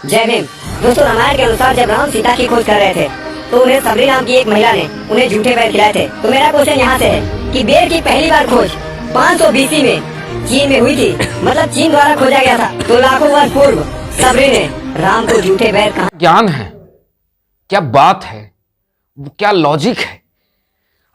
जय भीम। दोस्तों, रामायण के अनुसार जब राम सीता की खोज कर रहे थे तो उन्हें सबरी नाम की एक महिला ने उन्हें झूठे बैर खिलाए थे। तो मेरा क्वेश्चन यहाँ से है कि बेर की पहली बार खोज 500 BC में चीन में हुई थी, मतलब चीन द्वारा खोजा गया था। तो लाखों वर्ष पूर्व सबरी ने राम को झूठे बैर कहा। ज्ञान है, क्या बात है, क्या लॉजिक है।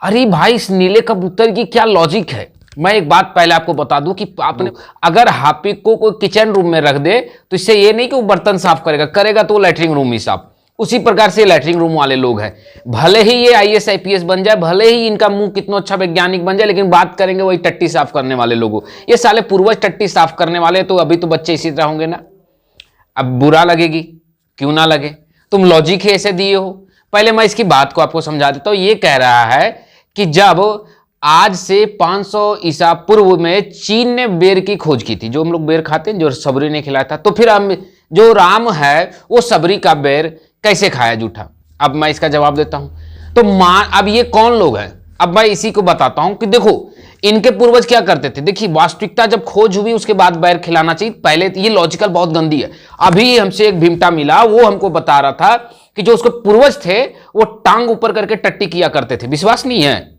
अरे भाई, इस नीले कबूतर की क्या लॉजिक है। मैं एक बात पहले आपको बता दूं कि आपने अगर हार्पिक को कोई किचन रूम में रख दे तो इससे ये नहीं कि वो बर्तन साफ करेगा तो लैट्रिन रूम ही साफ। उसी प्रकार से लैट्रिन रूम वाले लोग हैं। भले ही ये IAS IPS बन जाए, भले ही इनका मुंह कितना अच्छा वैज्ञानिक बन जाए, लेकिन बात करेंगे वही टट्टी साफ करने वाले लोगों। ये साले पूर्वज टट्टी साफ करने वाले, तो अभी तो बच्चे इसी तरह होंगे ना। अब बुरा लगेगी, क्यों ना लगे, तुम लॉजिक ही ऐसे दिए हो। पहले मैं इसकी बात को आपको समझा देता हूं। ये कह रहा है कि जब आज से 500 ईसा पूर्व में चीन ने बेर की खोज की थी, जो हम लोग बेर खाते हैं, जो सबरी ने खिलाया था, तो फिर हम जो राम है वो सबरी का बेर कैसे खाया झूठा। अब मैं इसका जवाब देता हूं। तो अब ये कौन लोग हैं, अब मैं इसी को बताता हूं कि देखो इनके पूर्वज क्या करते थे। देखिए, वास्तविकता जब खोज हुई उसके बाद बैर खिलाना चाहिए। पहले ये लॉजिकल बहुत गंदी है। अभी हमसे एक भीमटा मिला, वो हमको बता रहा था कि जो उसके पूर्वज थे वो टांग ऊपर करके टट्टी किया करते थे। विश्वास नहीं है?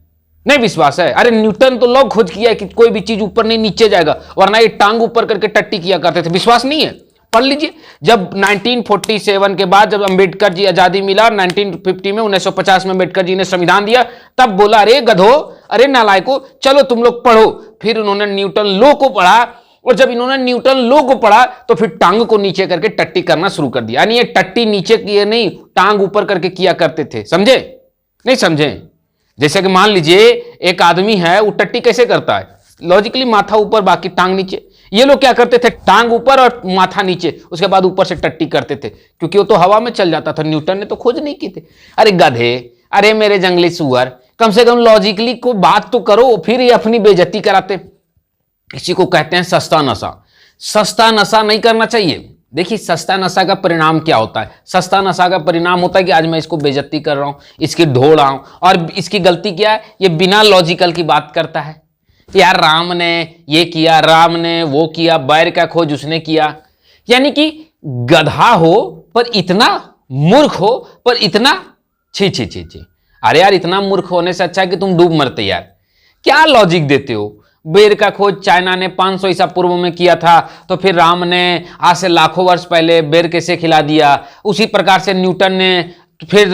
नहीं विश्वास है? अरे न्यूटन तो लॉ खोज किया है कि कोई भी चीज ऊपर नहीं नीचे जाएगा, वरना ये टांग ऊपर करके टट्टी किया करते थे। विश्वास नहीं है? पढ़ लीजिए। जब 1947 के बाद जब अंबेडकर जी आजादी मिला 1950 में, 1950 में अंबेडकर जी ने संविधान दिया, तब बोला अरे गधो, अरे नालायको, चलो तुम लोग पढ़ो। फिर उन्होंने न्यूटन लॉ को पढ़ा, और जब इन्होंने न्यूटन लॉ को पढ़ा तो फिर टांग को नीचे करके टट्टी करना शुरू कर दिया। यानी ये टट्टी नीचे किए नहीं, टांग ऊपर करके किया करते थे। समझे? नहीं समझे? जैसे कि मान लीजिए एक आदमी है, वो टट्टी कैसे करता है? लॉजिकली माथा ऊपर बाकी टांग नीचे। ये लोग क्या करते थे? टांग ऊपर और माथा नीचे, उसके बाद ऊपर से टट्टी करते थे, क्योंकि वो तो हवा में चल जाता था। न्यूटन ने तो खोज नहीं की थी। अरे गधे, अरे मेरे जंगली सुअर, कम से कम लॉजिकली को बात तो करो, फिर ये अपनी बेइज्जती कराते। इसी को कहते हैं सस्ता नशा। सस्ता नशा नहीं करना चाहिए। देखिए, सस्ता नशा का परिणाम क्या होता है? सस्ता नशा का परिणाम होता है कि आज मैं इसको बेइज्जती कर रहा हूं, इसकी ढो रहा हूं, और इसकी गलती क्या है? ये बिना लॉजिकल की बात करता है। यार राम ने ये किया, राम ने वो किया, बैर का खोज उसने किया। यानी कि गधा हो पर इतना मूर्ख हो, पर इतना छी छी छी छी। अरे यार, इतना मूर्ख होने से अच्छा है कि तुम डूब मरते। यार क्या लॉजिक देते हो? बेर का खोज चाइना ने 500 ईसा पूर्व में किया था, तो फिर राम ने आज से लाखों वर्ष पहले बेर कैसे खिला दिया? उसी प्रकार से न्यूटन ने फिर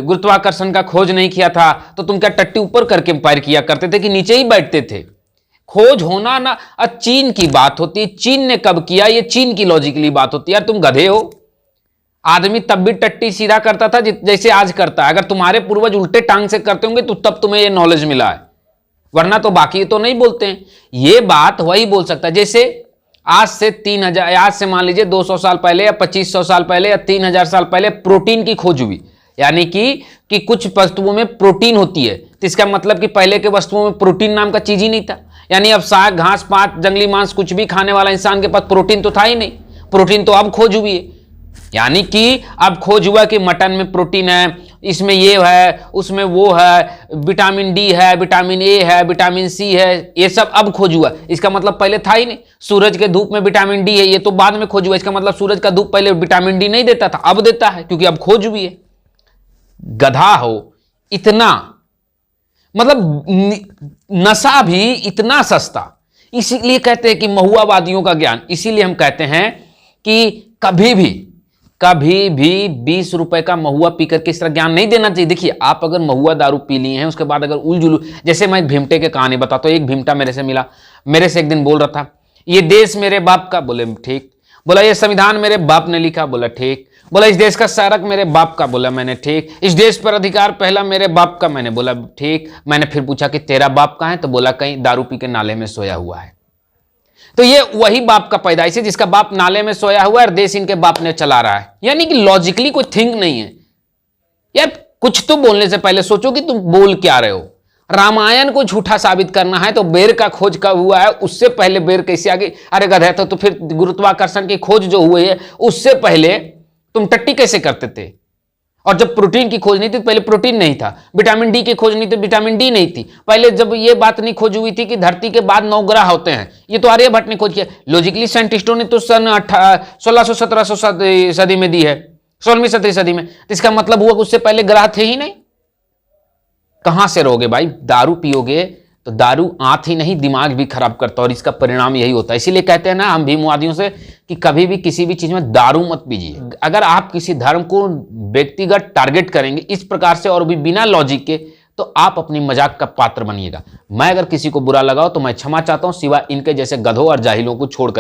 गुरुत्वाकर्षण का खोज नहीं किया था, तो तुम क्या टट्टी ऊपर करके पैर किया करते थे कि नीचे ही बैठते थे? खोज होना ना चीन की बात होती है। चीन ने कब किया, ये चीन की लॉजिकली बात होती है। यार तुम गधे हो। आदमी तब भी टट्टी सीधा करता था जैसे आज करता है। अगर तुम्हारे पूर्वज उल्टे टांग से करते होंगे तो तब तुम्हें ये नॉलेज मिला है, वरना तो बाकी तो नहीं बोलते हैं। ये बात वही बोल सकता है जैसे आज से 3000, आज से मान लीजिए 200 साल पहले या 2500 साल पहले या 3000 साल पहले प्रोटीन की खोज हुई। यानी कि कुछ वस्तुओं में प्रोटीन होती है, तो इसका मतलब कि पहले के वस्तुओं में प्रोटीन नाम का चीज ही नहीं था। यानी अब साग घास पात जंगली मांस कुछ भी खाने वाला इंसान के पास प्रोटीन तो था ही नहीं। प्रोटीन तो अब खोज हुई है। यानी कि अब खोज हुआ कि मटन में प्रोटीन है, इसमें ये है, उसमें वो है, विटामिन डी है, विटामिन ए है, विटामिन सी है, ये सब अब खोज हुआ। इसका मतलब पहले था ही नहीं। सूरज के धूप में विटामिन डी है, ये तो बाद में खोज हुआ। इसका मतलब सूरज का धूप पहले विटामिन डी नहीं देता था, अब देता है, क्योंकि अब खोज हुई है। गधा हो इतना, मतलब नशा भी इतना सस्ता। इसीलिए कहते हैं कि महुआवादियों का ज्ञान। इसीलिए हम कहते हैं कि कभी भी 20 रुपए का महुआ पीकर के इस तरह ज्ञान नहीं देना चाहिए। देखिए, आप अगर महुआ दारू पी लिए हैं, उसके बाद अगर उलझुलू, जैसे मैं भीमटे के कहानी बताता हूं। एक भीमटा मेरे से मिला, मेरे से एक दिन बोल रहा था, ये देश मेरे बाप का। बोले ठीक। बोला ये संविधान मेरे बाप ने लिखा। बोला ठीक। बोला इस देश का सड़क मेरे बाप का। बोला मैंने ठीक। इस देश पर अधिकार पहला मेरे बाप का। मैंने बोला ठीक। मैंने फिर पूछा कि तेरा बाप कहां है? तो बोला कहीं दारू पी के नाले में सोया हुआ है। तो ये वही बाप का पैदाइश है जिसका बाप नाले में सोया हुआ है और देश इनके बाप ने चला रहा है। यानी कि लॉजिकली कोई थिंक नहीं है। यार कुछ तो बोलने से पहले सोचो कि तुम बोल क्या रहे हो। रामायण को झूठा साबित करना है तो बेर का खोज कब हुआ है, उससे पहले बेर कैसे आ गई? अरे गधा, तो फिर गुरुत्वाकर्षण की खोज जो हुई है उससे पहले तुम टट्टी कैसे करते थे? और जब प्रोटीन की खोज नहीं थी, पहले प्रोटीन नहीं था, विटामिन डी की खोज नहीं थी, विटामिन डी नहीं थी, पहले जब ये बात नहीं खोज हुई थी कि धरती के बाद 9 ग्रह होते हैं, ये तो आर्यभट्ट ने खोज किया। लॉजिकली साइंटिस्टों ने तो सन 1600-1700 सदी में दी है, 16वीं-17वीं सदी में। तो इसका मतलब हुआ कि उससे पहले ग्रह थे ही नहीं। कहां से रहोगे भाई? दारू पियोगे तो दारू आंख ही नहीं दिमाग भी खराब करता है, और इसका परिणाम यही होता है। इसीलिए कहते हैं ना हम भीमवादियों से कि कभी भी किसी भी चीज में दारू मत पीजिए। अगर आप किसी धर्म को व्यक्तिगत टारगेट करेंगे इस प्रकार से और भी बिना लॉजिक के, तो आप अपनी मजाक का पात्र बनिएगा। मैं अगर किसी को बुरा लगाओ तो मैं क्षमा चाहता हूं, सिवाय इनके जैसे गधों और जाहिलों को छोड़कर।